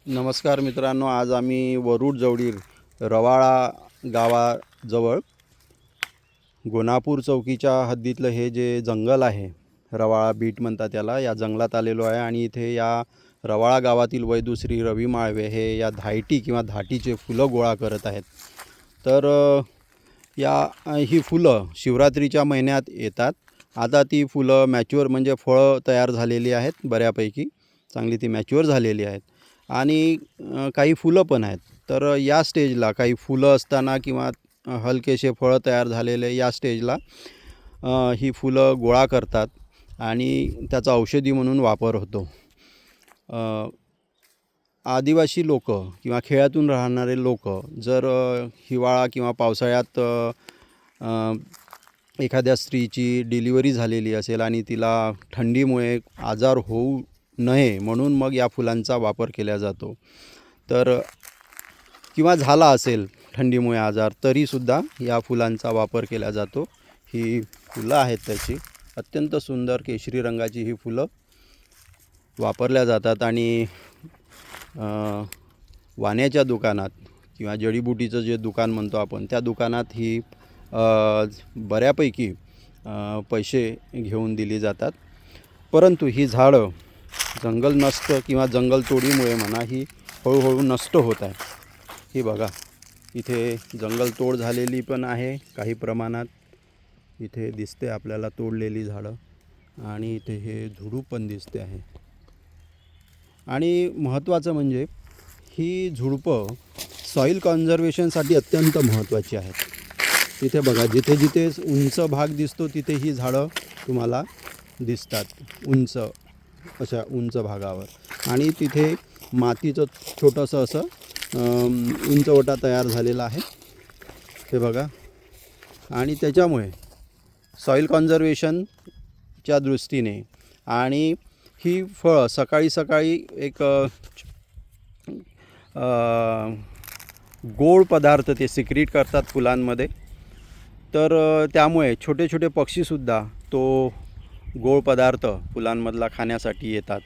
नमस्कार मित्रांनो, आज आम्ही वरुड जवळी रवाळा गावाजवळ गोनापूर चौकीच्या हद्दीतलं हे जे जंगल आहे, रवाळा बीट म्हणतात त्याला, या जंगलात आलेलो आहे. आणि इथे या रवाळा गावातील वैदुश्री रवी माळवे हे या धायटी किंवा धाटीचे फुलं गोळा करत आहेत. तर ही फुलं शिवरात्रीच्या महिन्यात येतात. आता ती फुलं मॅच्युअर म्हणजे फळं तयार झालेली आहेत, बऱ्यापैकी चांगली ती मॅच्युअर झालेली आहेत. आणि काही फुलं पण आहेत. तर या स्टेजला काही फुलं असताना किंवा हलकेसे फळं तयार झालेले या स्टेजला ही फुलं गोळा करतात आणि त्याचा औषधी म्हणून वापर होतो. आदिवासी लोक किंवा खेड्यातून राहणारे लोक जर हिवाळा किंवा पावसाळ्यात एखाद्या स्त्रीची डिलिव्हरी झालेली असेल आणि तिला थंडीमुळे आजार होऊ नये म्हणून मग या फुलांचा वापर केला जातो. तर किंवा झाला असेल थंडीमुळे आजार तरीसुद्धा या फुलांचा वापर केला जातो. ही फुलं आहेत त्याची अत्यंत सुंदर केशरी रंगाची ही फुलं वापरल्या जातात. आणि वाण्याच्या दुकानात किंवा जडीबुटीचं जे दुकान म्हणतो आपण, त्या दुकानात ही बऱ्यापैकी पैसे घेऊन दिली जातात. परंतु ही झाडं जंगल नष्ट किंवा जंगलतोडीमुळे म्हणा ही हळूहळू नष्ट होत आहे. ही बघा, इथे जंगलतोड झालेली पण आहे काही प्रमाणात, इथे दिसते आपल्याला तोडलेली झाडं. आणि इथे हे झुडूप पण दिसते आहे. आणि महत्त्वाचं म्हणजे ही झुडपं सॉईल कन्झर्वेशनसाठी अत्यंत महत्त्वाची आहेत. इथे बघा, जिथे जिथे उंच भाग दिसतो तिथे ही झाडं तुम्हाला दिसतात, अशा उंच भागावर. आणि तिथे मातीचं छोटंसं असं उंचवटा तयार झालेला आहे, हे बघा. आणि त्याच्यामुळे सॉईल कन्झर्वेशनच्या दृष्टीने आणि ही फळं सकाळी सकाळी एक गोड पदार्थ ते सिक्रीट करतात फुलांमध्ये. तर त्यामुळे छोटे छोटे पक्षीसुद्धा तो गोड पदार्थ फुलांमधला खाण्यासाठी येतात.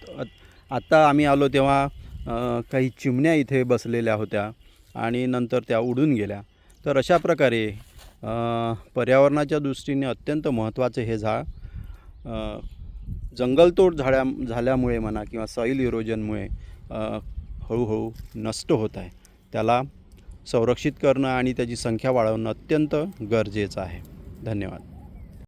आत्ता आम्ही आलो तेव्हा काही चिमण्या इथे बसलेल्या होत्या आणि नंतर त्या उडून गेल्या. तर अशा प्रकारे पर्यावरणाच्या दृष्टीने अत्यंत महत्त्वाचे हे झाड जंगलतोड झाल्यामुळे म्हणा किंवा सॉईल इरोजनमुळे हळूहळू नष्ट होत आहे. त्याला संरक्षित करणं आणि त्याची संख्या वाढवणं अत्यंत गरजेचं आहे. धन्यवाद.